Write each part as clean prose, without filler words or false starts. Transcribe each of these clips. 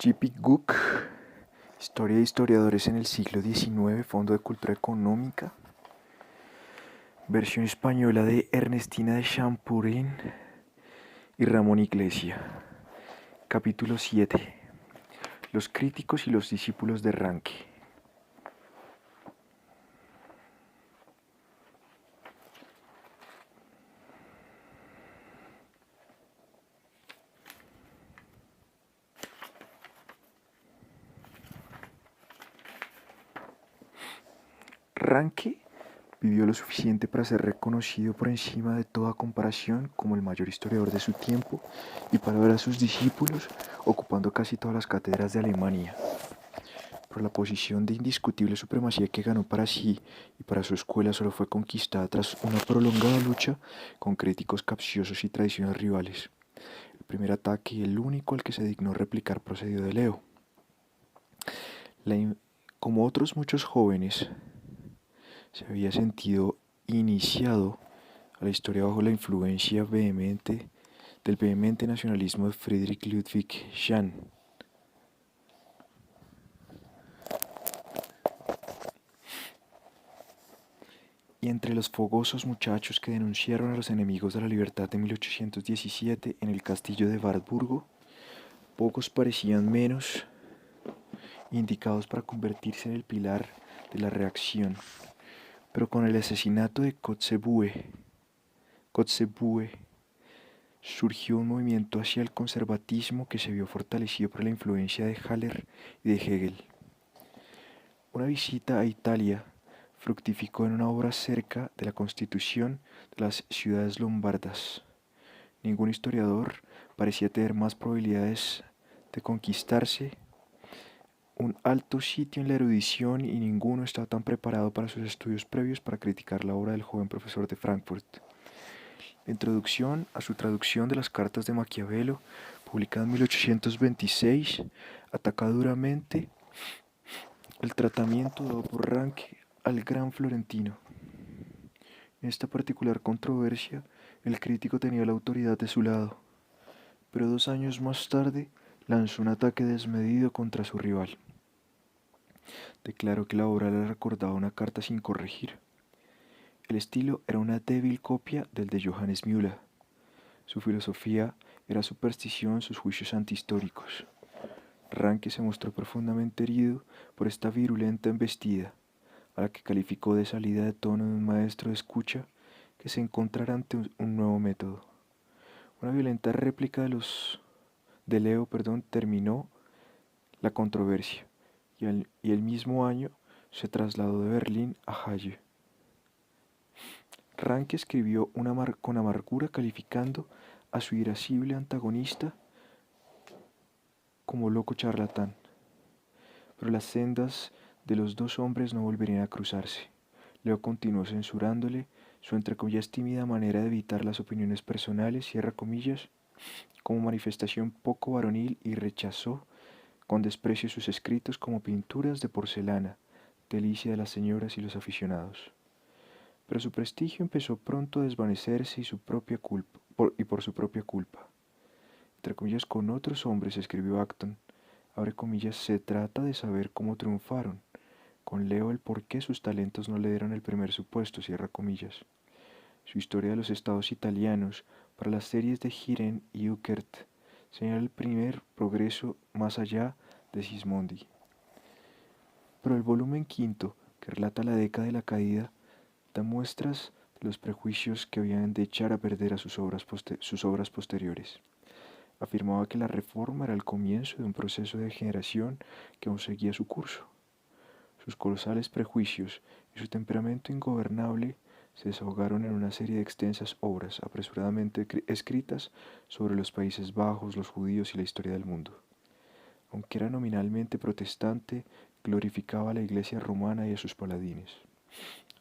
J.P. Cook, Historia de historiadores en el siglo XIX, Fondo de Cultura Económica, versión española de Ernestina de Champurin y Ramón Iglesia. Capítulo 7. Los críticos y los discípulos de Ranke. Ranke vivió lo suficiente para ser reconocido por encima de toda comparación como el mayor historiador de su tiempo y para ver a sus discípulos ocupando casi todas las cátedras de Alemania. Pero la posición de indiscutible supremacía que ganó para sí y para su escuela solo fue conquistada tras una prolongada lucha con críticos capciosos y tradiciones rivales. El primer ataque y el único al que se dignó replicar procedió de Leo. Como otros muchos jóvenes, se había sentido iniciado a la historia bajo la influencia del vehemente nacionalismo de Friedrich Ludwig Jahn. Y entre los fogosos muchachos que denunciaron a los enemigos de la libertad de 1817 en el castillo de Wartburgo, pocos parecían menos indicados para convertirse en el pilar de la reacción. Pero con el asesinato de Kotzebue surgió un movimiento hacia el conservatismo que se vio fortalecido por la influencia de Haller y de Hegel. Una visita a Italia fructificó en una obra acerca de la constitución de las ciudades lombardas. Ningún historiador parecía tener más probabilidades de conquistarse un alto sitio en la erudición y ninguno estaba tan preparado para sus estudios previos para criticar la obra del joven profesor de Frankfurt. La introducción a su traducción de las cartas de Maquiavelo, publicada en 1826, ataca duramente el tratamiento dado por Ranke al gran florentino. En esta particular controversia, el crítico tenía la autoridad de su lado, pero 2 años más tarde lanzó un ataque desmedido contra su rival. Declaró que la obra le recordaba una carta sin corregir. El estilo era una débil copia del de Johannes Müller. Su filosofía era superstición, sus juicios antihistóricos. Ranke se mostró profundamente herido por esta virulenta embestida, a la que calificó de salida de tono de un maestro de escucha que se encontrara ante un nuevo método. Una violenta réplica de Leo terminó la controversia, y el mismo año se trasladó de Berlín a Halle. Ranke escribió con amargura calificando a su irascible antagonista como loco charlatán, pero las sendas de los dos hombres no volverían a cruzarse. Leo continuó censurándole su entre comillas tímida manera de evitar las opiniones personales, cierra comillas, como manifestación poco varonil y rechazó con desprecio sus escritos como pinturas de porcelana, delicia de las señoras y los aficionados. Pero su prestigio empezó pronto a desvanecerse y por su propia culpa. Entre comillas, con otros hombres, escribió Acton, abre comillas, se trata de saber cómo triunfaron. Con Leo el por qué sus talentos no le dieron el primer supuesto, cierra comillas. Su historia de los estados italianos para las series de Girén y Uckert señala el primer progreso más allá de Sismondi. Pero el volumen quinto, que relata la década de la caída, da muestras de los prejuicios que habían de echar a perder a sus obras posteriores. Afirmaba que la reforma era el comienzo de un proceso de degeneración que aún seguía su curso. Sus colosales prejuicios y su temperamento ingobernable se desahogaron en una serie de extensas obras apresuradamente escritas sobre los Países Bajos, los judíos y la historia del mundo. Aunque era nominalmente protestante, glorificaba a la Iglesia romana y a sus paladines.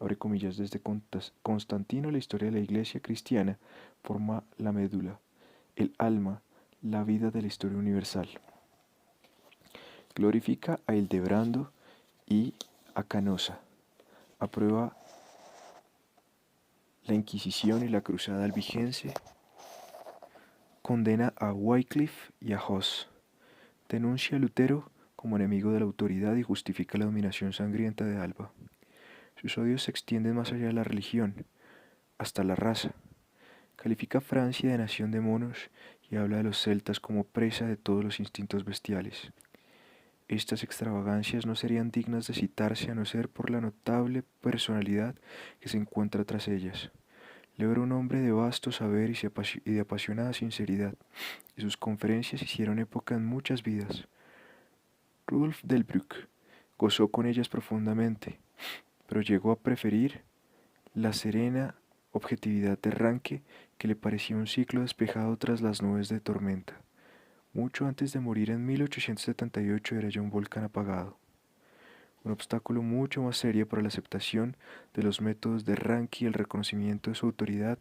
Abre comillas, desde Constantino la historia de la Iglesia cristiana forma la médula, el alma, la vida de la historia universal. Glorifica a Hildebrando y a Canosa. Aprueba la Inquisición y la Cruzada albigense. Condena a Wycliffe y a Hus. Denuncia a Lutero como enemigo de la autoridad y justifica la dominación sangrienta de Alba. Sus odios se extienden más allá de la religión, hasta la raza. Califica a Francia de nación de monos y habla de los celtas como presa de todos los instintos bestiales. Estas extravagancias no serían dignas de citarse a no ser por la notable personalidad que se encuentra tras ellas. Leo era un hombre de vasto saber y de apasionada sinceridad, y sus conferencias hicieron época en muchas vidas. Rudolf Delbrück gozó con ellas profundamente, pero llegó a preferir la serena objetividad de Ranke, que le parecía un ciclo despejado tras las nubes de tormenta. Mucho antes de morir en 1878 era ya un volcán apagado. Un obstáculo mucho más serio para la aceptación de los métodos de Ranke y el reconocimiento de su autoridad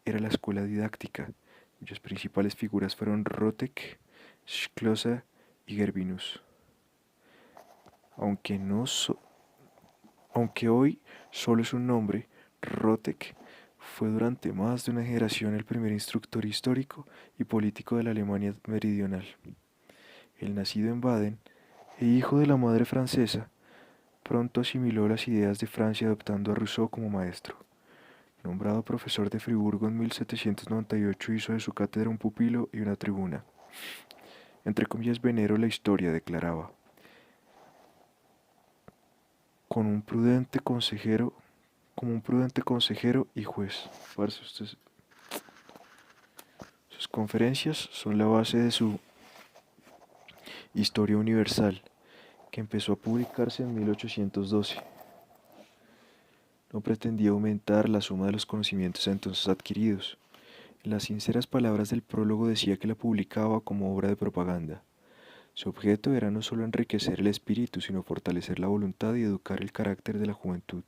era la escuela didáctica, cuyas principales figuras fueron Rotek, Schlosser y Gervinus. Aunque, aunque hoy solo es un nombre, Rotek fue durante más de una generación el primer instructor histórico y político de la Alemania meridional. El nacido en Baden e hijo de la madre francesa, pronto asimiló las ideas de Francia adoptando a Rousseau como maestro. Nombrado profesor de Friburgo en 1798, hizo de su cátedra un pupilo y una tribuna. Entre comillas, venero la historia, declaraba. Como un prudente consejero y juez. Sus conferencias son la base de su Historia Universal, que empezó a publicarse en 1812. No pretendía aumentar la suma de los conocimientos entonces adquiridos. En las sinceras palabras del prólogo decía que la publicaba como obra de propaganda. Su objeto era no solo enriquecer el espíritu, sino fortalecer la voluntad y educar el carácter de la juventud.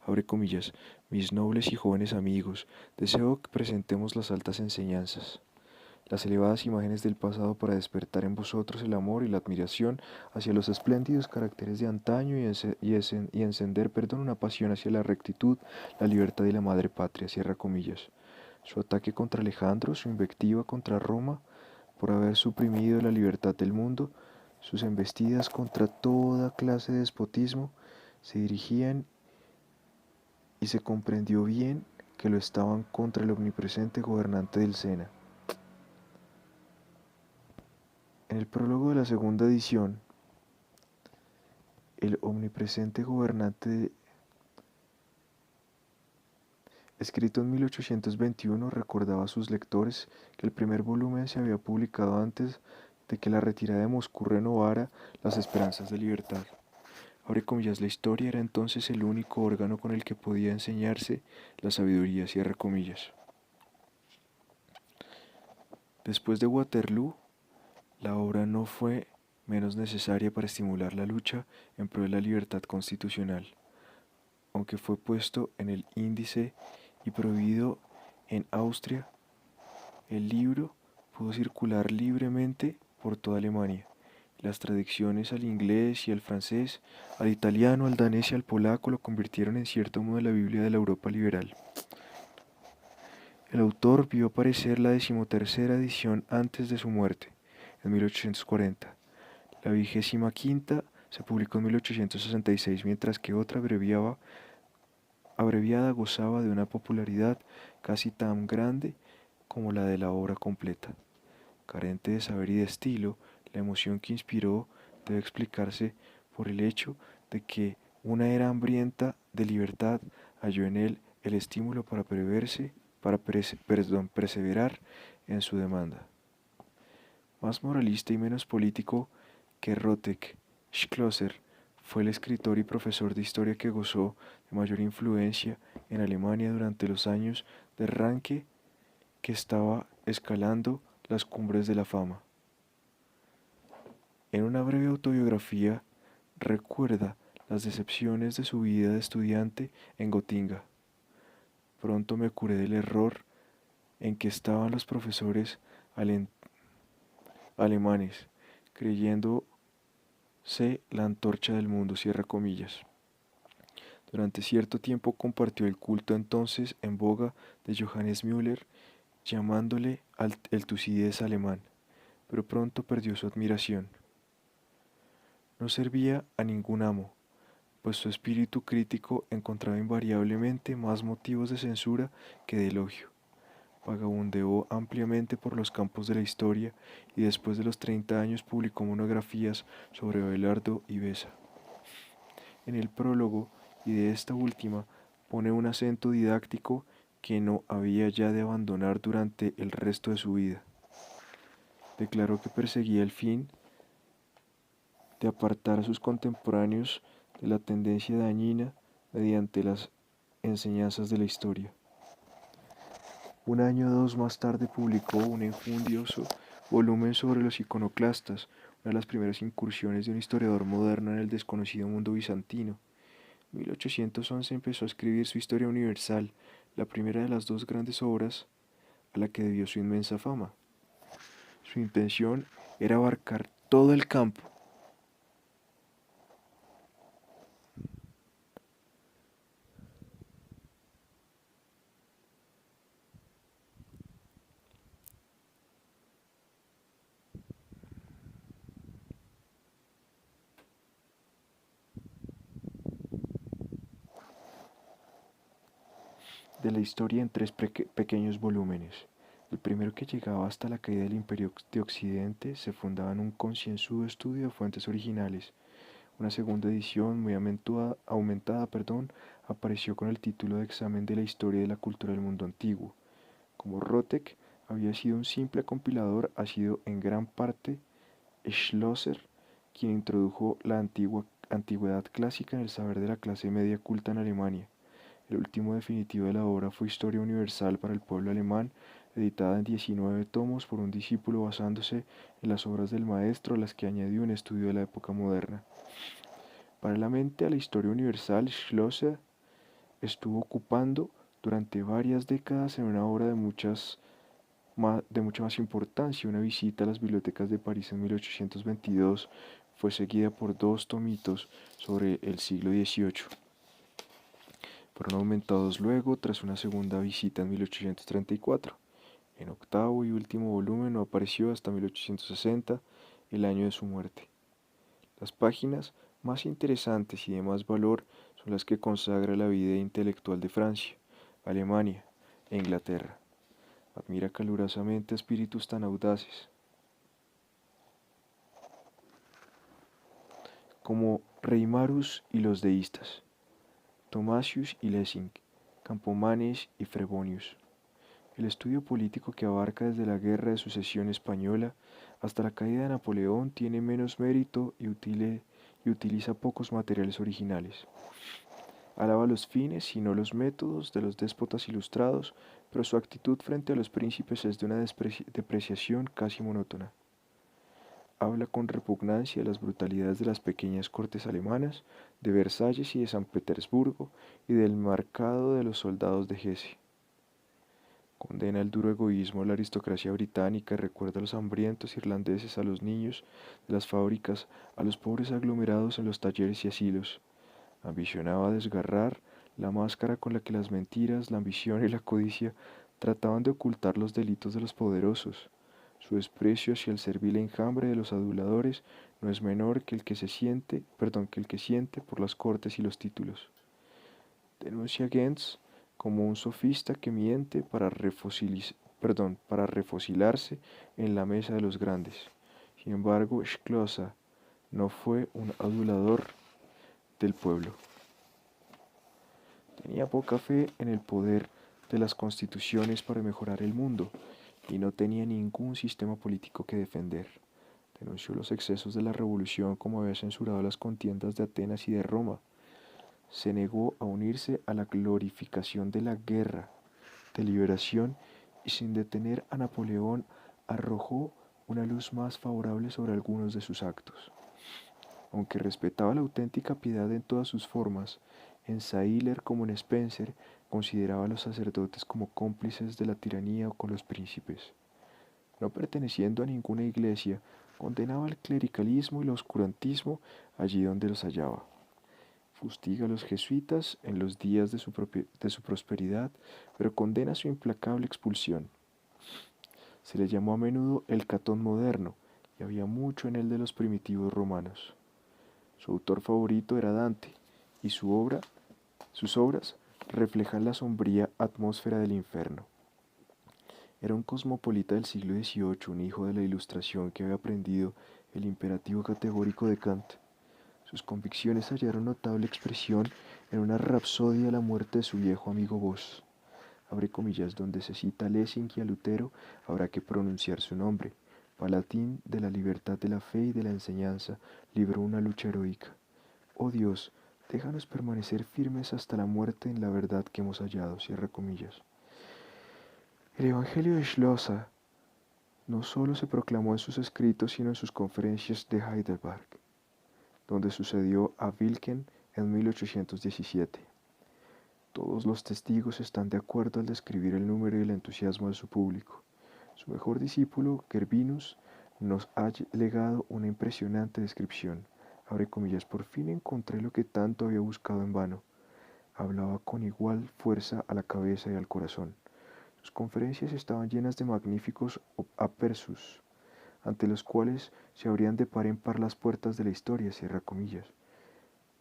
Abre comillas, mis nobles y jóvenes amigos, deseo que presentemos las altas enseñanzas, las elevadas imágenes del pasado para despertar en vosotros el amor y la admiración hacia los espléndidos caracteres de antaño y encender, una pasión hacia la rectitud, la libertad y la madre patria, cierra comillas. Su ataque contra Alejandro, su invectiva contra Roma, por haber suprimido la libertad del mundo, sus embestidas contra toda clase de despotismo, se dirigían y se comprendió bien que lo estaban contra el omnipresente gobernante del Sena. En el prólogo de la segunda edición, el omnipresente gobernante, escrito en 1821, recordaba a sus lectores que el primer volumen se había publicado antes de que la retirada de Moscú renovara las esperanzas de libertad. Abre comillas, la historia era entonces el único órgano con el que podía enseñarse la sabiduría, cierra comillas. Después de Waterloo, la obra no fue menos necesaria para estimular la lucha en pro de la libertad constitucional, aunque fue puesto en el índice y prohibido en Austria. El libro pudo circular libremente por toda Alemania. Las traducciones al inglés y al francés, al italiano, al danés y al polaco lo convirtieron en cierto modo en la Biblia de la Europa liberal. El autor vio aparecer la 13ª edición antes de su muerte, en 1840. La 25ª se publicó en 1866, mientras que otra abreviada gozaba de una popularidad casi tan grande como la de la obra completa. Carente de saber y de estilo, la emoción que inspiró debe explicarse por el hecho de que una era hambrienta de libertad halló en él el estímulo para perseverar en su demanda. Más moralista y menos político que Rotek, Schlosser fue el escritor y profesor de historia que gozó de mayor influencia en Alemania durante los años de Ranke, que estaba escalando las cumbres de la fama. En una breve autobiografía recuerda las decepciones de su vida de estudiante en Gotinga. Pronto me curé del error en que estaban los profesores alemanes, creyéndose la antorcha del mundo, cierra comillas. Durante cierto tiempo compartió el culto entonces en boga de Johannes Müller, llamándole el Tucídides alemán, pero pronto perdió su admiración. No servía a ningún amo, pues su espíritu crítico encontraba invariablemente más motivos de censura que de elogio. Vagabundeó ampliamente por los campos de la historia y después de los 30 años publicó monografías sobre Abelardo y Besa. En el prólogo, y de esta última, pone un acento didáctico que no había ya de abandonar durante el resto de su vida. Declaró que perseguía el fin de apartar a sus contemporáneos de la tendencia dañina mediante las enseñanzas de la historia. Un año o dos más tarde publicó un enjundioso volumen sobre los iconoclastas, una de las primeras incursiones de un historiador moderno en el desconocido mundo bizantino. En 1811 empezó a escribir su Historia Universal, la primera de las dos grandes obras a la que debió su inmensa fama. Su intención era abarcar todo el campo de la historia en tres pequeños volúmenes. El primero, que llegaba hasta la caída del Imperio de Occidente, se fundaba en un concienzudo estudio de fuentes originales. Una segunda edición, muy aumentada, apareció con el título de Examen de la Historia de la Cultura del Mundo Antiguo. Como Rotteck había sido un simple compilador, ha sido en gran parte Schlosser quien introdujo la antigüedad clásica en el saber de la clase media culta en Alemania. El último definitivo de la obra fue Historia Universal para el pueblo alemán, editada en 19 tomos por un discípulo basándose en las obras del maestro, a las que añadió un estudio de la época moderna. Paralelamente a la Historia Universal, Schlosser estuvo ocupando durante varias décadas en una obra de mucha más importancia. Una visita a las bibliotecas de París en 1822 fue seguida por dos tomitos sobre el siglo XVIII. Fueron aumentados luego tras una segunda visita en 1834. En octavo y último volumen no apareció hasta 1860, el año de su muerte. Las páginas más interesantes y de más valor son las que consagra la vida intelectual de Francia, Alemania e Inglaterra. Admira calurosamente a espíritus tan audaces como Reimarus y los deístas, Thomasius y Lessing, Campomanes y Frobenius. El estudio político, que abarca desde la Guerra de Sucesión Española hasta la caída de Napoleón, tiene menos mérito y utiliza pocos materiales originales. Alaba los fines y no los métodos de los déspotas ilustrados, pero su actitud frente a los príncipes es de una depreciación casi monótona. Habla con repugnancia de las brutalidades de las pequeñas cortes alemanas, de Versalles y de San Petersburgo, y del marcado de los soldados de Hesse. Condena el duro egoísmo de la aristocracia británica y recuerda a los hambrientos irlandeses, a los niños de las fábricas, a los pobres aglomerados en los talleres y asilos. Ambicionaba desgarrar la máscara con la que las mentiras, la ambición y la codicia trataban de ocultar los delitos de los poderosos. Su desprecio hacia el servil enjambre de los aduladores no es menor que el que siente por las cortes y los títulos. Denuncia a Gens como un sofista que miente para refocilarse en la mesa de los grandes. Sin embargo, Schlosser no fue un adulador del pueblo. Tenía poca fe en el poder de las constituciones para mejorar el mundo y no tenía ningún sistema político que defender. Denunció los excesos de la revolución, como había censurado las contiendas de Atenas y de Roma. Se negó a unirse a la glorificación de la guerra de liberación y, sin detener a Napoleón, arrojó una luz más favorable sobre algunos de sus actos. Aunque respetaba la auténtica piedad en todas sus formas, en Sailer como en Spencer consideraba a los sacerdotes como cómplices de la tiranía o con los príncipes. No perteneciendo a ninguna iglesia, condenaba el clericalismo y el oscurantismo allí donde los hallaba. Fustiga a los jesuitas en los días de su prosperidad, pero condena su implacable expulsión. Se le llamó a menudo el Catón moderno, y había mucho en él de los primitivos romanos. Su autor favorito era Dante, y sus obras reflejan la sombría atmósfera del infierno. Era un cosmopolita del siglo XVIII, un hijo de la Ilustración que había aprendido el imperativo categórico de Kant. Sus convicciones hallaron notable expresión en una rapsodia a la muerte de su viejo amigo Voss, abre comillas, donde se cita a Lessing y a Lutero, habrá que pronunciar su nombre. Paladín de la libertad de la fe y de la enseñanza, libró una lucha heroica. Oh Dios, déjanos permanecer firmes hasta la muerte en la verdad que hemos hallado, cierra comillas. El Evangelio de Schlosser no solo se proclamó en sus escritos, sino en sus conferencias de Heidelberg, donde sucedió a Wilken en 1817. Todos los testigos están de acuerdo al describir el número y el entusiasmo de su público. Su mejor discípulo, Gervinus, nos ha legado una impresionante descripción. Abre comillas, por fin encontré lo que tanto había buscado en vano. Hablaba con igual fuerza a la cabeza y al corazón. Sus conferencias estaban llenas de magníficos apersus, ante los cuales se abrían de par en par las puertas de la historia, cierra comillas.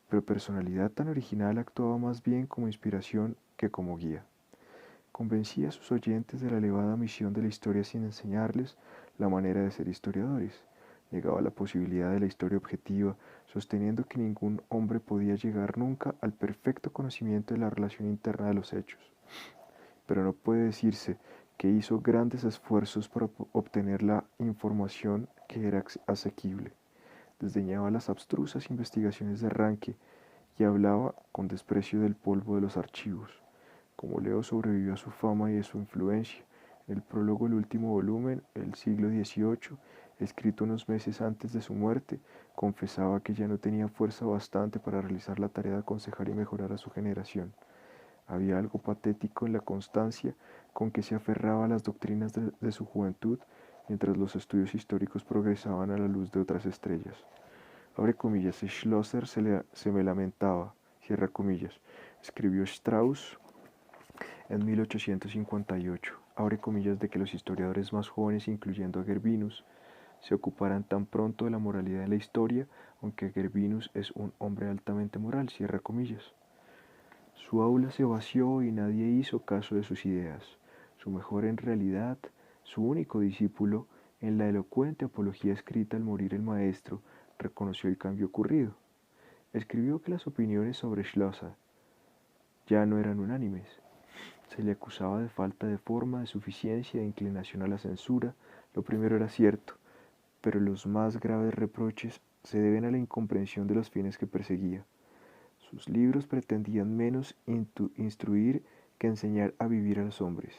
Pero personalidad tan original actuaba más bien como inspiración que como guía. Convencía a sus oyentes de la elevada misión de la historia sin enseñarles la manera de ser historiadores. Negaba la posibilidad de la historia objetiva, sosteniendo que ningún hombre podía llegar nunca al perfecto conocimiento de la relación interna de los hechos. Pero no puede decirse que hizo grandes esfuerzos para obtener la información que era asequible. Desdeñaba las abstrusas investigaciones de arranque y hablaba con desprecio del polvo de los archivos. Como Leo sobrevivió a su fama y a su influencia, en el prólogo del último volumen, el siglo XVIII, escrito unos meses antes de su muerte, confesaba que ya no tenía fuerza bastante para realizar la tarea de aconsejar y mejorar a su generación. Había algo patético en la constancia con que se aferraba a las doctrinas de su juventud, mientras los estudios históricos progresaban a la luz de otras estrellas. Abre comillas, Schlosser se me lamentaba, cierra comillas, escribió Strauss en 1858, abre comillas, de que los historiadores más jóvenes, incluyendo a Gervinus, se ocuparan tan pronto de la moralidad de la historia, aunque Gervinus es un hombre altamente moral, cierra comillas. Su aula se vació y nadie hizo caso de sus ideas. Su mejor en realidad, su único discípulo, en la elocuente apología escrita al morir el maestro, reconoció el cambio ocurrido. Escribió que las opiniones sobre Schlosser ya no eran unánimes. Se le acusaba de falta de forma, de suficiencia, de inclinación a la censura. Lo primero era cierto, pero los más graves reproches se deben a la incomprensión de los fines que perseguía. Sus libros pretendían menos instruir que enseñar a vivir a los hombres.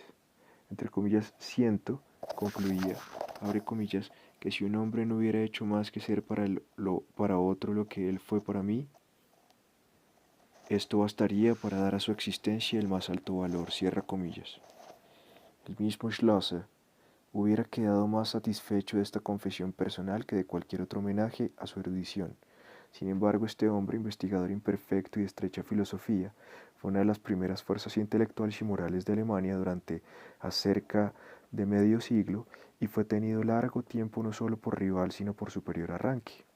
Entre comillas, siento, concluía, abre comillas, que si un hombre no hubiera hecho más que ser para otro lo que él fue para mí, esto bastaría para dar a su existencia el más alto valor, cierra comillas. El mismo Schlosser hubiera quedado más satisfecho de esta confesión personal que de cualquier otro homenaje a su erudición. Sin embargo, este hombre, investigador imperfecto y de estrecha filosofía, fue una de las primeras fuerzas intelectuales y morales de Alemania durante acerca de medio siglo y fue tenido largo tiempo no solo por rival, sino por superior arranque.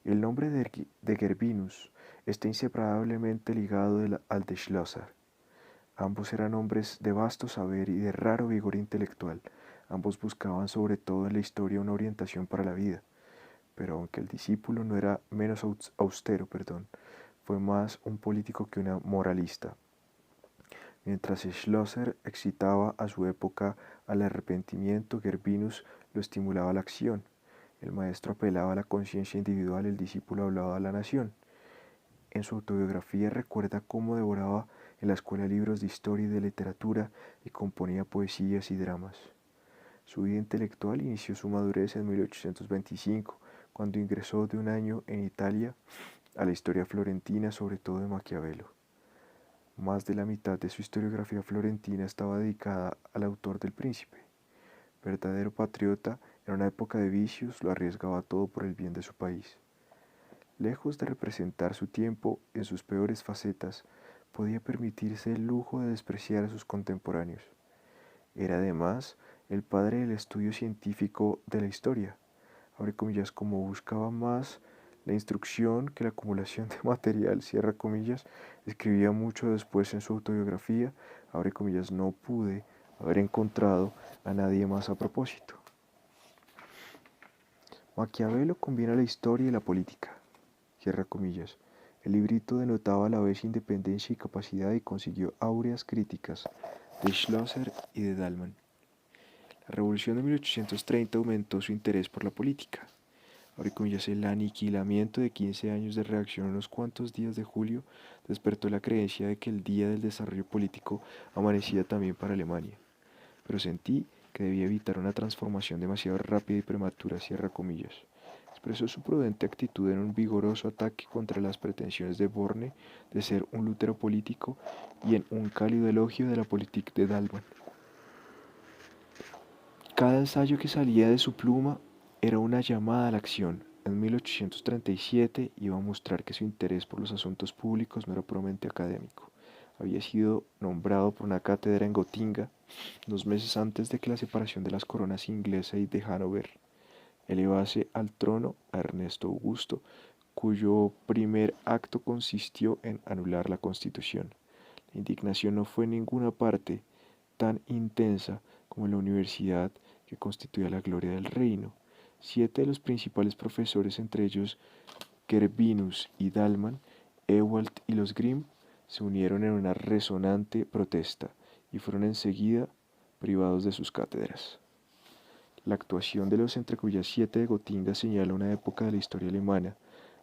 El nombre de Gervinus está inseparablemente ligado al de Schlosser. Ambos eran hombres de vasto saber y de raro vigor intelectual. Ambos buscaban sobre todo en la historia una orientación para la vida. Pero aunque el discípulo no era menos austero, fue más un político que un moralista. Mientras Schlosser excitaba a su época al arrepentimiento, Gervinus lo estimulaba a la acción. El maestro apelaba a la conciencia individual, el discípulo hablaba a la nación. En su autobiografía recuerda cómo devoraba en la escuela libros de historia y de literatura y componía poesías y dramas. Su vida intelectual inició su madurez en 1825, cuando ingresó de un año en Italia a la historia florentina, sobre todo de Maquiavelo. Más de la mitad de su historiografía florentina estaba dedicada al autor del Príncipe. Verdadero patriota, en una época de vicios, lo arriesgaba todo por el bien de su país. Lejos de representar su tiempo en sus peores facetas, podía permitirse el lujo de despreciar a sus contemporáneos. Era además el padre del estudio científico de la historia. abre comillas, como buscaba más la instrucción que la acumulación de material, cierra comillas, escribía mucho después en su autobiografía, abre comillas, no pude haber encontrado a nadie más a propósito. Maquiavelo combina la historia y la política, cierra comillas. El librito denotaba a la vez independencia y capacidad y consiguió áureas críticas de Schlosser y de Dalman. La revolución de 1830 aumentó su interés por la política. Abre comillas, el aniquilamiento de 15 años de reacción unos cuantos días de julio despertó la creencia de que el día del desarrollo político amanecía también para Alemania. Pero sentí que debía evitar una transformación demasiado rápida y prematura, cierra comillas. Expresó su prudente actitud en un vigoroso ataque contra las pretensiones de Borne de ser un Lutero político y en un cálido elogio de la política de Dalman. Cada ensayo que salía de su pluma era una llamada a la acción. En 1837 iba a mostrar que su interés por los asuntos públicos no era puramente académico. Había sido nombrado por una cátedra en Gotinga 2 meses antes de que la separación de las coronas inglesa y de Hannover elevase al trono a Ernesto Augusto, cuyo primer acto consistió en anular la Constitución. La indignación no fue en ninguna parte tan intensa como en la universidad que constituía la gloria del reino. 7 de los principales profesores, entre ellos Gervinus y Dalman, Ewald y los Grimm, se unieron en una resonante protesta y fueron enseguida privados de sus cátedras. La actuación de los entre cuyas 7 de Gotinga señala una época de la historia alemana,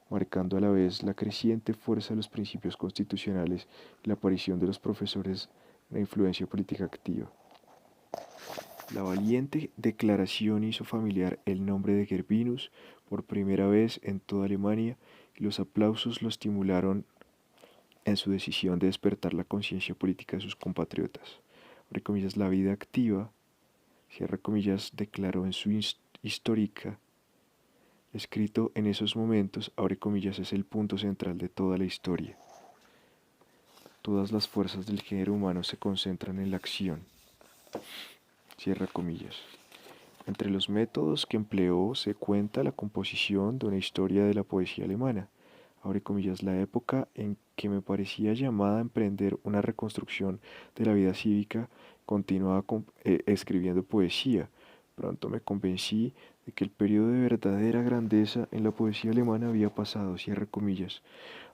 marcando a la vez la creciente fuerza de los principios constitucionales y la aparición de los profesores de influencia política activa. La valiente declaración hizo familiar el nombre de Gervinus por primera vez en toda Alemania y los aplausos lo estimularon en su decisión de despertar la conciencia política de sus compatriotas. Abre comillas, la vida activa, cierra comillas, declaró en su histórica, escrito en esos momentos, abre comillas, es el punto central de toda la historia. Todas las fuerzas del género humano se concentran en la acción, cierra comillas. Entre los métodos que empleó se cuenta la composición de una historia de la poesía alemana, abre comillas, la época en que me parecía llamada a emprender una reconstrucción de la vida cívica, continuaba escribiendo poesía. Pronto me convencí de que el periodo de verdadera grandeza en la poesía alemana había pasado, cierre comillas.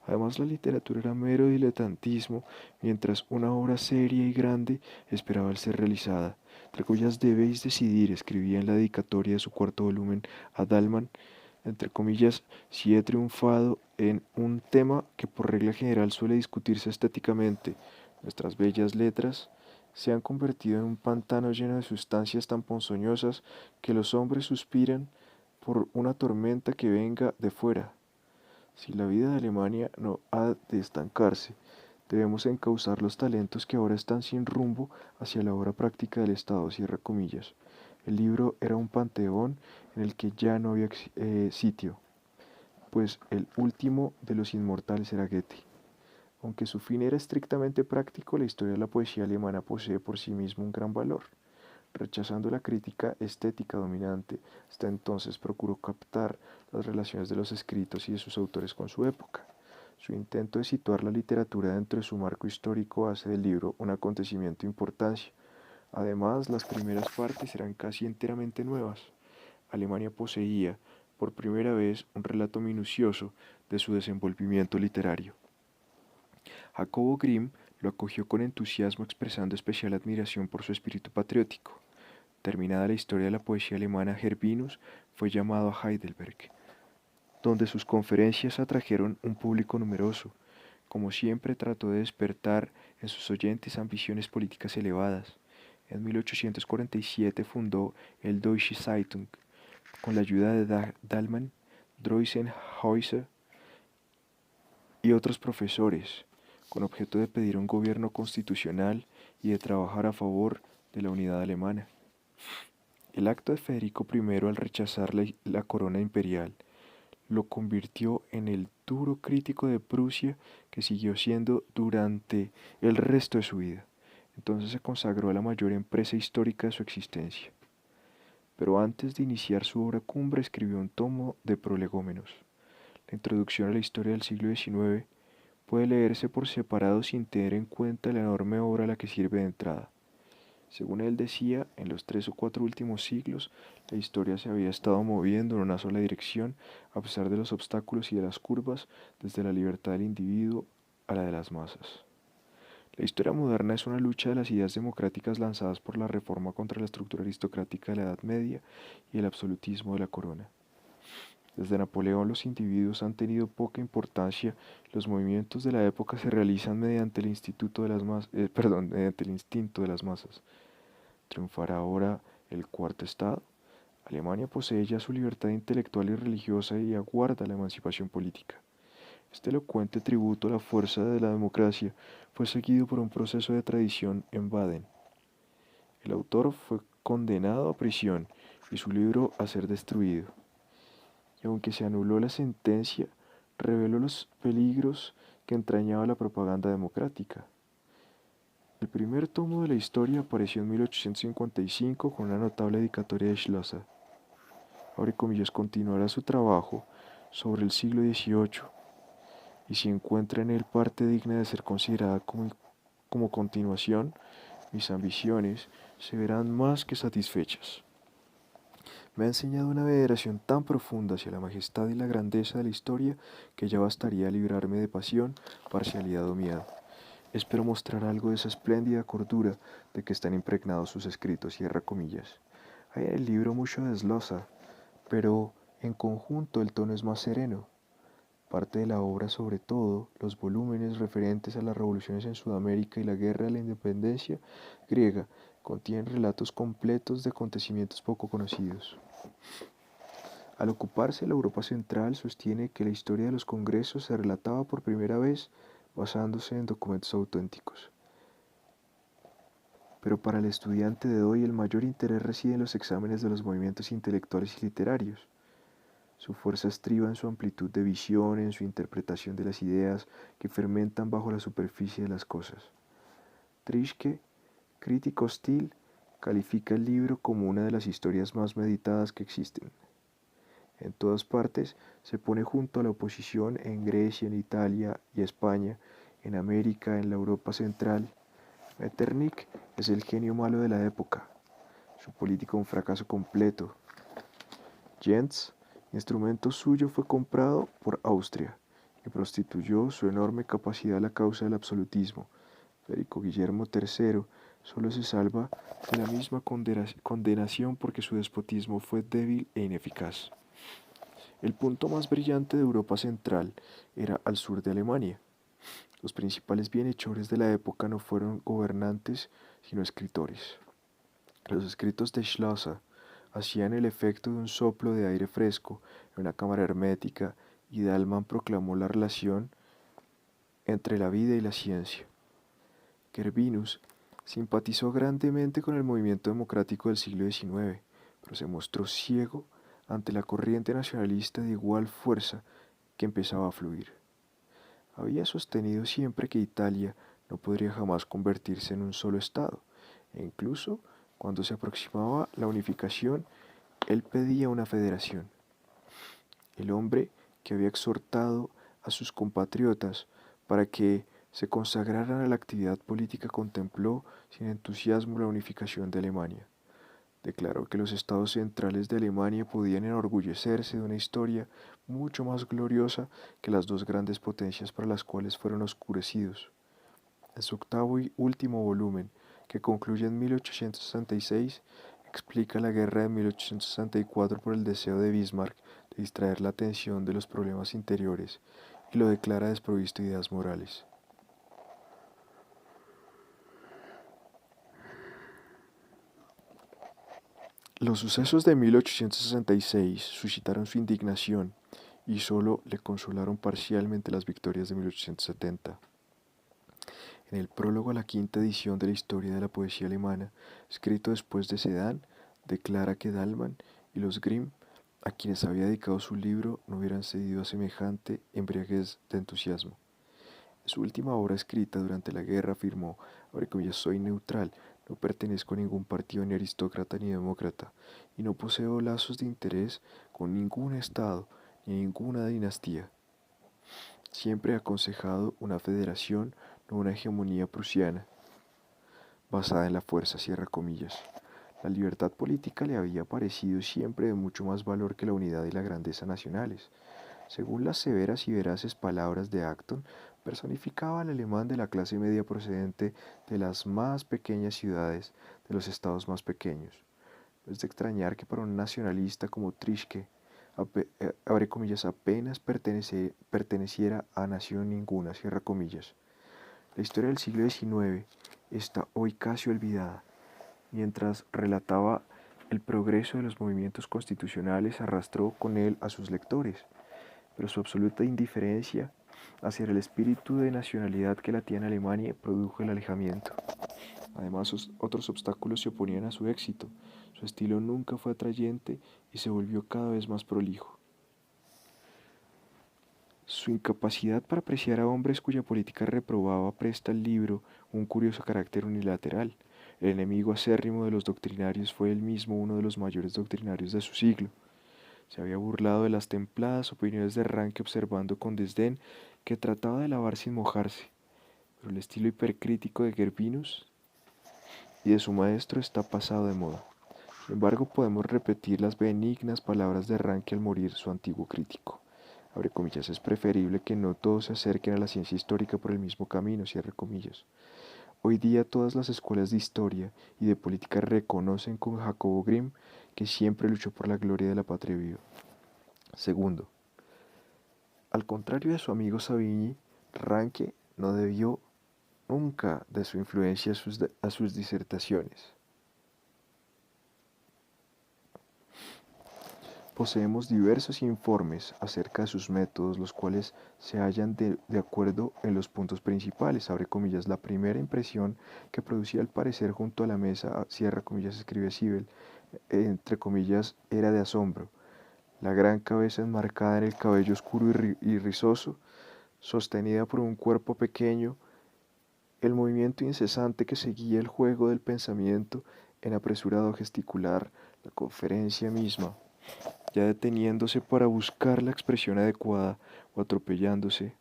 Además, la literatura era mero diletantismo, mientras una obra seria y grande esperaba el ser realizada. Entre cuyas debéis decidir, escribía en la dedicatoria de su cuarto volumen a Dalman, entre comillas, si he triunfado en un tema que por regla general suele discutirse estéticamente, nuestras bellas letras se han convertido en un pantano lleno de sustancias tan ponzoñosas que los hombres suspiran por una tormenta que venga de fuera. Si la vida de Alemania no ha de estancarse, debemos encauzar los talentos que ahora están sin rumbo hacia la obra práctica del Estado, cierra comillas. El libro era un panteón en el que ya no había sitio, pues el último de los inmortales era Goethe. Aunque su fin era estrictamente práctico, la historia de la poesía alemana posee por sí mismo un gran valor. Rechazando la crítica estética dominante, hasta entonces procuró captar las relaciones de los escritos y de sus autores con su época. Su intento de situar la literatura dentro de su marco histórico hace del libro un acontecimiento de importancia. Además, las primeras partes eran casi enteramente nuevas. Alemania poseía, por primera vez, un relato minucioso de su desenvolvimiento literario. Jacobo Grimm lo acogió con entusiasmo, expresando especial admiración por su espíritu patriótico. Terminada la historia de la poesía alemana, Gervinus fue llamado a Heidelberg, donde sus conferencias atrajeron un público numeroso. Como siempre, trató de despertar en sus oyentes ambiciones políticas elevadas. En 1847 fundó el Deutsche Zeitung, con la ayuda de Dalman, Droysen-Heuser y otros profesores, con objeto de pedir un gobierno constitucional y de trabajar a favor de la unidad alemana. El acto de Federico I al rechazar la corona imperial lo convirtió en el duro crítico de Prusia que siguió siendo durante el resto de su vida. Entonces se consagró a la mayor empresa histórica de su existencia. pero antes de iniciar su obra cumbre escribió un tomo de prolegómenos. La introducción a la historia del siglo XIX puede leerse por separado sin tener en cuenta la enorme obra a la que sirve de entrada. Según él decía, en los 3 o 4 últimos siglos, la historia se había estado moviendo en una sola dirección, a pesar de los obstáculos y de las curvas, desde la libertad del individuo a la de las masas. La historia moderna es una lucha de las ideas democráticas lanzadas por la reforma contra la estructura aristocrática de la Edad Media y el absolutismo de la corona. Desde Napoleón los individuos han tenido poca importancia, los movimientos de la época se realizan mediante el mediante el instinto de las masas. ¿Triunfará ahora el cuarto estado? Alemania posee ya su libertad intelectual y religiosa y aguarda la emancipación política. Este elocuente tributo a la fuerza de la democracia fue seguido por un proceso de tradición en Baden. El autor fue condenado a prisión y su libro a ser destruido. Y aunque se anuló la sentencia, reveló los peligros que entrañaba la propaganda democrática. El primer tomo de la historia apareció en 1855 con una notable dedicatoria de Schlosser. Abre comillas, continuará su trabajo sobre el siglo XVIII, y si encuentra en él parte digna de ser considerada como continuación, mis ambiciones se verán más que satisfechas. Me ha enseñado una veneración tan profunda hacia la majestad y la grandeza de la historia que ya bastaría librarme de pasión, parcialidad o miedo. Espero mostrar algo de esa espléndida cordura de que están impregnados sus escritos, cierra comillas. Hay en el libro mucho de Slosa, pero en conjunto el tono es más sereno. Parte de la obra, sobre todo los volúmenes referentes a las revoluciones en Sudamérica y la guerra de la independencia griega, contienen relatos completos de acontecimientos poco conocidos. Al ocuparse la Europa Central, sostiene que la historia de los congresos se relataba por primera vez basándose en documentos auténticos. Pero para el estudiante de hoy el mayor interés reside en los exámenes de los movimientos intelectuales y literarios. Su fuerza estriba en su amplitud de visión, en su interpretación de las ideas que fermentan bajo la superficie de las cosas. Trishke, crítico hostil, califica el libro como una de las historias más meditadas que existen. En todas partes se pone junto a la oposición en Grecia, en Italia y España, en América, en la Europa Central. Metternich es el genio malo de la época, su política un fracaso completo. Jens, instrumento suyo, fue comprado por Austria y prostituyó su enorme capacidad a la causa del absolutismo. Federico Guillermo III solo se salva de la misma condenación porque su despotismo fue débil e ineficaz. El punto más brillante de Europa Central era al sur de Alemania. Los principales bienhechores de la época no fueron gobernantes, sino escritores. Los escritos de Schlosser hacían el efecto de un soplo de aire fresco en una cámara hermética, y Dalman proclamó la relación entre la vida y la ciencia. Gervinus simpatizó grandemente con el movimiento democrático del siglo XIX, pero se mostró ciego ante la corriente nacionalista de igual fuerza que empezaba a fluir. Había sostenido siempre que Italia no podría jamás convertirse en un solo estado, e incluso cuando se aproximaba la unificación, él pedía una federación. El hombre que había exhortado a sus compatriotas para que se consagraran a la actividad política contempló sin entusiasmo la unificación de Alemania. Declaró que los estados centrales de Alemania podían enorgullecerse de una historia mucho más gloriosa que las dos grandes potencias para las cuales fueron oscurecidos. En su octavo y último volumen, que concluye en 1866, explica la guerra de 1864 por el deseo de Bismarck de distraer la atención de los problemas interiores y lo declara desprovisto de ideas morales. Los sucesos de 1866 suscitaron su indignación y solo le consolaron parcialmente las victorias de 1870. En el prólogo a la quinta edición de la Historia de la Poesía Alemana, escrito después de Sedan, declara que Dalman y los Grimm, a quienes había dedicado su libro, no hubieran cedido a semejante embriaguez de entusiasmo. En su última obra escrita durante la guerra afirmó: "Soy neutral, No pertenezco a ningún partido ni aristócrata ni demócrata, y no poseo lazos de interés con ningún estado ni ninguna dinastía. Siempre he aconsejado una federación, no una hegemonía prusiana, basada en la fuerza, cierra comillas. La libertad política le había parecido siempre de mucho más valor que la unidad y la grandeza nacionales. Según las severas y veraces palabras de Acton, personificaba al alemán de la clase media procedente de las más pequeñas ciudades, de los estados más pequeños. No es de extrañar que para un nacionalista como Trischke, abre comillas, apenas perteneciera a nación ninguna, cierra comillas. La historia del siglo XIX está hoy casi olvidada. Mientras relataba el progreso de los movimientos constitucionales, arrastró con él a sus lectores, pero su absoluta indiferencia hacia el espíritu de nacionalidad que latía en Alemania produjo el alejamiento. Además, otros obstáculos se oponían a su éxito. Su estilo nunca fue atrayente y se volvió cada vez más prolijo. Su incapacidad para apreciar a hombres cuya política reprobaba presta al libro un curioso carácter unilateral. El enemigo acérrimo de los doctrinarios fue él mismo uno de los mayores doctrinarios de su siglo. Se había burlado de las templadas opiniones de Ranke observando con desdén que trataba de lavar sin mojarse, pero el estilo hipercrítico de Gervinus y de su maestro está pasado de moda. Sin embargo, podemos repetir las benignas palabras de Ranke al morir su antiguo crítico. Abre comillas, es preferible que no todos se acerquen a la ciencia histórica por el mismo camino, cierre comillas. Hoy día todas las escuelas de historia y de política reconocen con Jacobo Grimm que siempre luchó por la gloria de la patria viva. Segundo, al contrario de su amigo Savigny, Ranke no debió nunca de su influencia a sus disertaciones. Poseemos diversos informes acerca de sus métodos, los cuales se hallan de acuerdo en los puntos principales. Abre comillas, la primera impresión que producía al parecer junto a la mesa, cierra comillas, escribe Sibel, entre comillas, era de asombro. La gran cabeza enmarcada en el cabello oscuro y rizoso, sostenida por un cuerpo pequeño, el movimiento incesante que seguía el juego del pensamiento en apresurado gesticular, la conferencia misma, ya deteniéndose para buscar la expresión adecuada o atropellándose.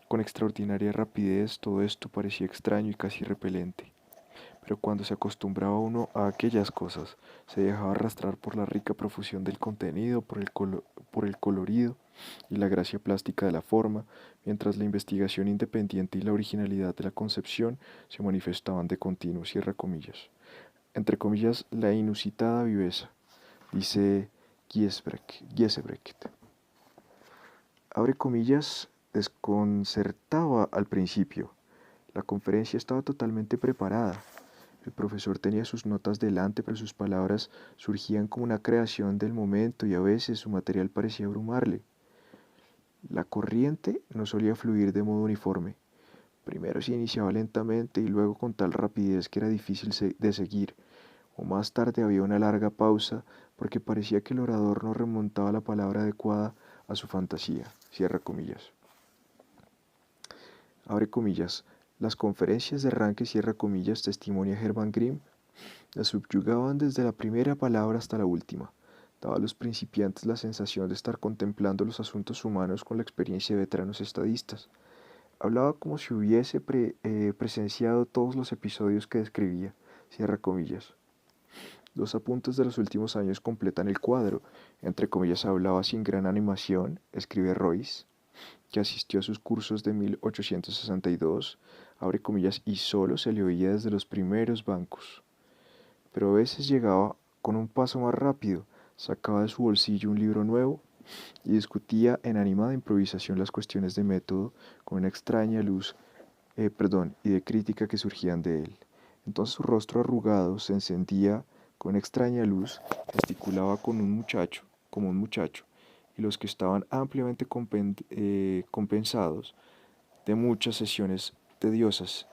Con extraordinaria rapidez todo esto parecía extraño y casi repelente. Pero cuando se acostumbraba uno a aquellas cosas, se dejaba arrastrar por la rica profusión del contenido, por el colorido y la gracia plástica de la forma, mientras la investigación independiente y la originalidad de la concepción se manifestaban de continuo, cierra comillas. Entre comillas, la inusitada viveza, dice Giesebrecht. Abre comillas, desconcertaba al principio. La conferencia estaba totalmente preparada. El profesor tenía sus notas delante, pero sus palabras surgían como una creación del momento y a veces su material parecía abrumarle. La corriente no solía fluir de modo uniforme. Primero se iniciaba lentamente y luego con tal rapidez que era difícil de seguir, o más tarde había una larga pausa porque parecía que el orador no remontaba la palabra adecuada a su fantasía. Cierra comillas. Abre comillas. Las conferencias de Ranke, cierra comillas, testimonia Hermann Grimm, la subyugaban desde la primera palabra hasta la última. Daba a los principiantes la sensación de estar contemplando los asuntos humanos con la experiencia de veteranos estadistas. Hablaba como si hubiese presenciado todos los episodios que describía, cierra comillas. Dos apuntes de los últimos años completan el cuadro. Entre comillas, hablaba sin gran animación, escribe Royce, que asistió a sus cursos de 1862, abre comillas, y solo se le oía desde los primeros bancos. Pero a veces llegaba con un paso más rápido, sacaba de su bolsillo un libro nuevo y discutía en animada improvisación las cuestiones de método con una extraña luz, y de crítica que surgían de él. Entonces su rostro arrugado se encendía con extraña luz, gesticulaba como un muchacho, y los que estaban ampliamente compensados de muchas sesiones tediosas,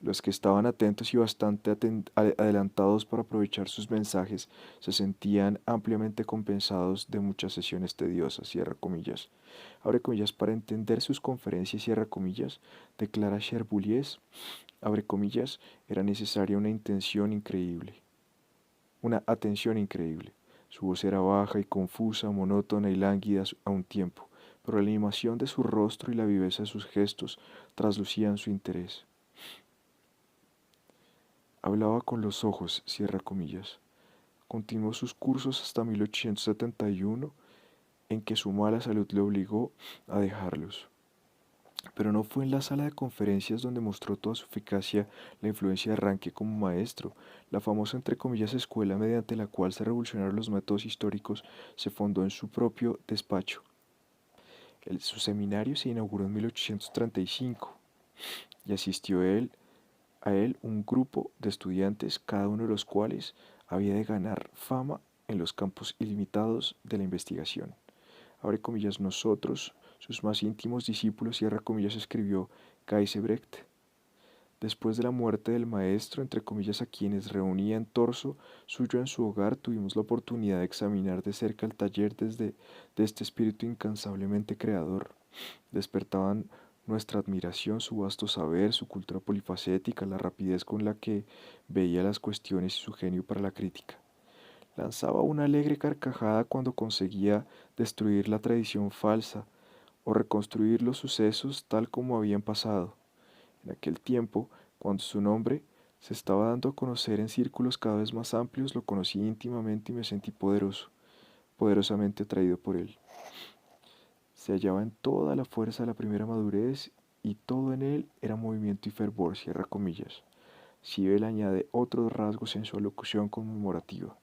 los que estaban atentos y bastante adelantados para aprovechar sus mensajes se sentían ampliamente compensados de muchas sesiones tediosas, cierra comillas. Abre comillas, para entender sus conferencias, cierra comillas, declara Cherbuliez, Abre comillas, era necesaria una atención increíble. Su voz era baja y confusa, monótona y lánguida a un tiempo, pero la animación de su rostro y la viveza de sus gestos traslucían su interés. Hablaba con los ojos, cierra comillas. Continuó sus cursos hasta 1871, en que su mala salud le obligó a dejarlos. Pero no fue en la sala de conferencias donde mostró toda su eficacia la influencia de Ranke como maestro. La famosa entre comillas escuela mediante la cual se revolucionaron los métodos históricos se fundó en su propio despacho. Su seminario se inauguró en 1835 y asistió a él un grupo de estudiantes, cada uno de los cuales había de ganar fama en los campos ilimitados de la investigación. Abre comillas, nosotros, sus más íntimos discípulos, cierra comillas, escribió Brecht. Después de la muerte del maestro, entre comillas, a quienes reunía en torso suyo en su hogar, tuvimos la oportunidad de examinar de cerca el taller de este espíritu incansablemente creador. Despertaban nuestra admiración su vasto saber, su cultura polifacética, la rapidez con la que veía las cuestiones y su genio para la crítica. Lanzaba una alegre carcajada cuando conseguía destruir la tradición falsa o reconstruir los sucesos tal como habían pasado. En aquel tiempo, cuando su nombre se estaba dando a conocer en círculos cada vez más amplios, lo conocí íntimamente y me sentí poderosamente atraído por él. Se hallaba en toda la fuerza de la primera madurez y todo en él era movimiento y fervor, cierra comillas. Sibel añade otros rasgos en su alocución conmemorativa.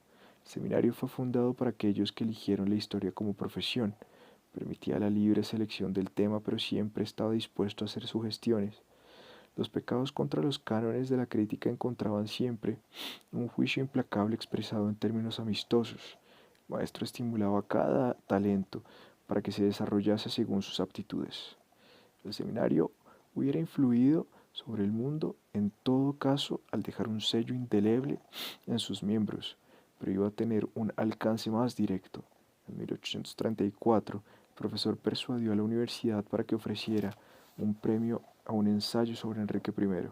El seminario fue fundado para aquellos que eligieron la historia como profesión. Permitía la libre selección del tema, pero siempre estaba dispuesto a hacer sugestiones. Los pecados contra los cánones de la crítica encontraban siempre un juicio implacable expresado en términos amistosos. El maestro estimulaba cada talento para que se desarrollase según sus aptitudes. El seminario hubiera influido sobre el mundo en todo caso al dejar un sello indeleble en sus miembros, pero iba a tener un alcance más directo. En 1834, el profesor persuadió a la universidad para que ofreciera un premio a un ensayo sobre Enrique I.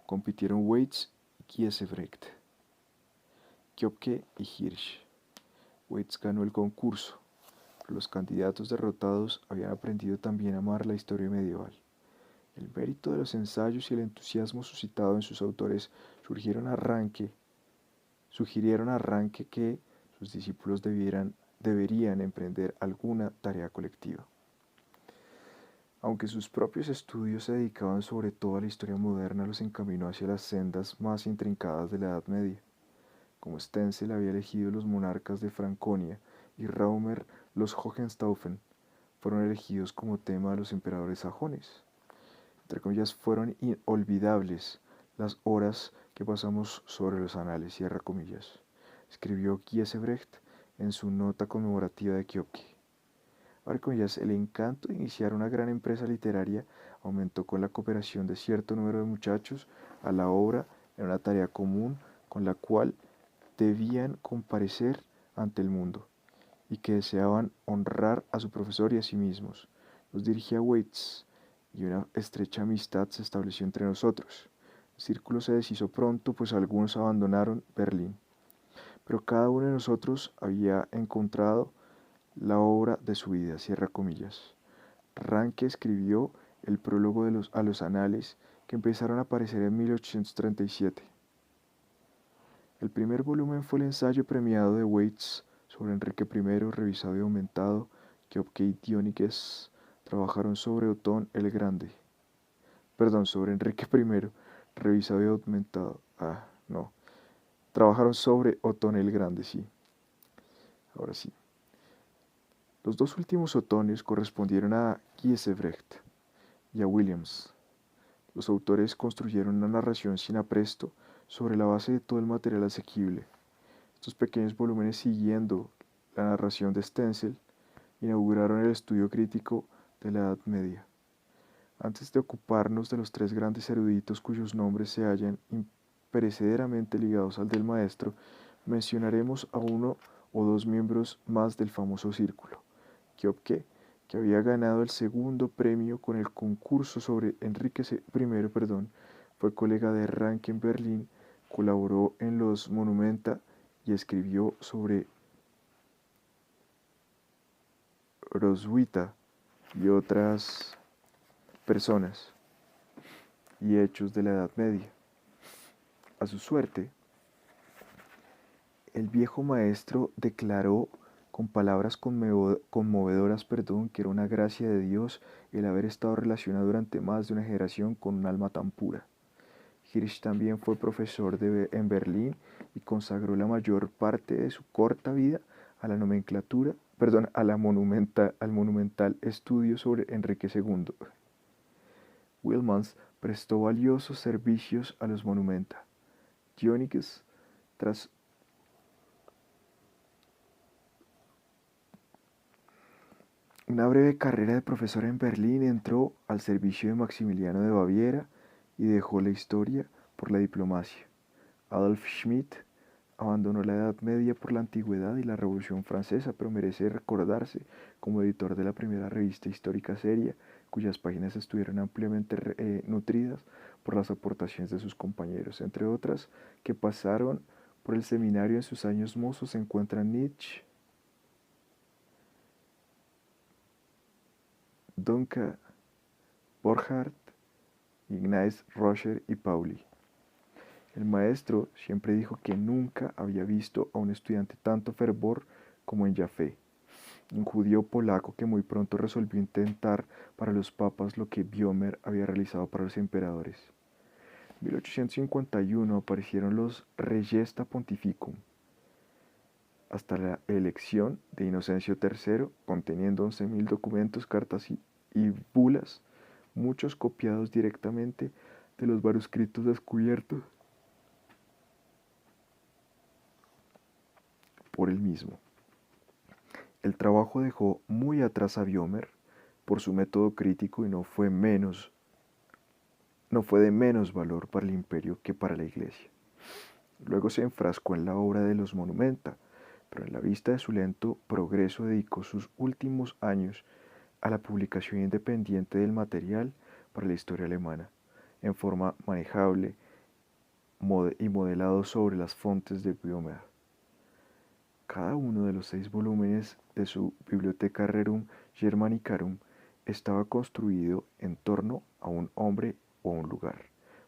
Compitieron Waits y Kiesebrecht, Kiopke y Hirsch. Waits ganó el concurso, pero los candidatos derrotados habían aprendido también a amar la historia medieval. El mérito de los ensayos y el entusiasmo suscitado en sus autores sugirieron a Ranke que sus discípulos deberían emprender alguna tarea colectiva. Aunque sus propios estudios se dedicaban sobre todo a la historia moderna, los encaminó hacia las sendas más intrincadas de la Edad Media. Como Stenzel había elegido los monarcas de Franconia y Raumer los Hohenstaufen, fueron elegidos como tema de los emperadores sajones. Entre comillas, fueron inolvidables las horas que pasamos sobre los anales, cierra comillas, escribió Kiesebrecht en su nota conmemorativa de Kiopke. Abre comillas, el encanto de iniciar una gran empresa literaria aumentó con la cooperación de cierto número de muchachos a la obra en una tarea común con la cual debían comparecer ante el mundo y que deseaban honrar a su profesor y a sí mismos. Los dirigía Waits y una estrecha amistad se estableció entre nosotros. El círculo se deshizo pronto, pues algunos abandonaron Berlín, pero cada uno de nosotros había encontrado la obra de su vida, cierra comillas. Ranke escribió el prólogo a los anales que empezaron a aparecer en 1837. El primer volumen fue el ensayo premiado de Waits sobre Enrique I, revisado y aumentado, que Opke y Dioníguez trabajaron sobre Otón el Grande. Sobre Enrique I, revisado y aumentado. No. Trabajaron sobre Otón el Grande, sí. Ahora sí. Los dos últimos otones correspondieron a Kiesebrecht y a Williams. Los autores construyeron una narración sin apresto sobre la base de todo el material asequible. Estos pequeños volúmenes, siguiendo la narración de Stenzel, inauguraron el estudio crítico de la Edad Media. Antes de ocuparnos de los tres grandes eruditos cuyos nombres se hallan imperecederamente ligados al del maestro, mencionaremos a uno o dos miembros más del famoso círculo. Kiopke, que había ganado el segundo premio con el concurso sobre Enrique I, fue colega de Ranke en Berlín, colaboró en los Monumenta y escribió sobre Roswitha y otras personas y hechos de la Edad Media. A su suerte, el viejo maestro declaró con palabras conmovedoras, que era una gracia de Dios el haber estado relacionado durante más de una generación con un alma tan pura. Hirsch también fue profesor en Berlín y consagró la mayor parte de su corta vida a la nomenclatura, al monumental estudio sobre Enrique II. Wilmans prestó valiosos servicios a los Monumenta. Dionykes, tras una breve carrera de profesor en Berlín, entró al servicio de Maximiliano de Baviera y dejó la historia por la diplomacia. Adolf Schmidt abandonó la Edad Media por la Antigüedad y la Revolución Francesa, pero merece recordarse como editor de la primera revista histórica seria, cuyas páginas estuvieron ampliamente nutridas por las aportaciones de sus compañeros. Entre otras, que pasaron por el seminario en sus años mozos se encuentran Nietzsche, Duncan, Borchardt, Ignaz Rocher y Pauli. El maestro siempre dijo que nunca había visto a un estudiante tanto fervor como en Jaffe, un judío polaco que muy pronto resolvió intentar para los papas lo que Biomer había realizado para los emperadores. En 1851 aparecieron los Regesta Pontificum, hasta la elección de Inocencio III, conteniendo 11.000 documentos, cartas y bulas, muchos copiados directamente de los manuscritos descubiertos por él mismo. El trabajo dejó muy atrás a Biomer por su método crítico y no fue de menos valor para el imperio que para la iglesia. Luego se enfrascó en la obra de los Monumenta, pero en la vista de su lento progreso dedicó sus últimos años a la publicación independiente del material para la historia alemana, en forma manejable y modelado sobre las fuentes de Biomer. Cada uno de los 6 volúmenes de su Bibliotheca Rerum Germanicarum estaba construido en torno a un hombre o un lugar.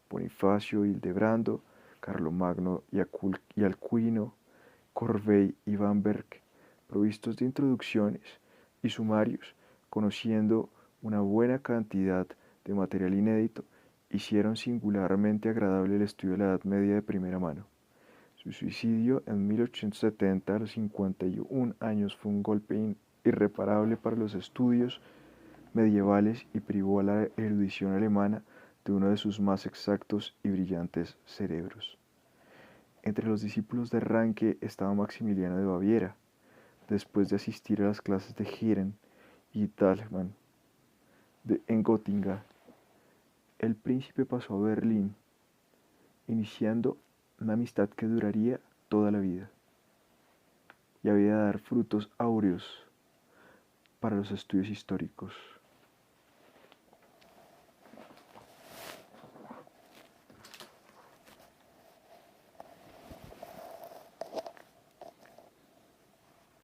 Bonifacio, Hildebrando, Carlomagno y Alcuino, Corvey y Bamberg, provistos de introducciones y sumarios, conociendo una buena cantidad de material inédito, hicieron singularmente agradable el estudio de la Edad Media de primera mano. Su suicidio en 1870 a los 51 años fue un golpe irreparable para los estudios medievales y privó a la erudición alemana de uno de sus más exactos y brillantes cerebros. Entre los discípulos de Ranke estaba Maximiliano de Baviera. Después de asistir a las clases de Hiren y Dalhmann en Gotinga, el príncipe pasó a Berlín, iniciando una amistad que duraría toda la vida y había de dar frutos áureos para los estudios históricos.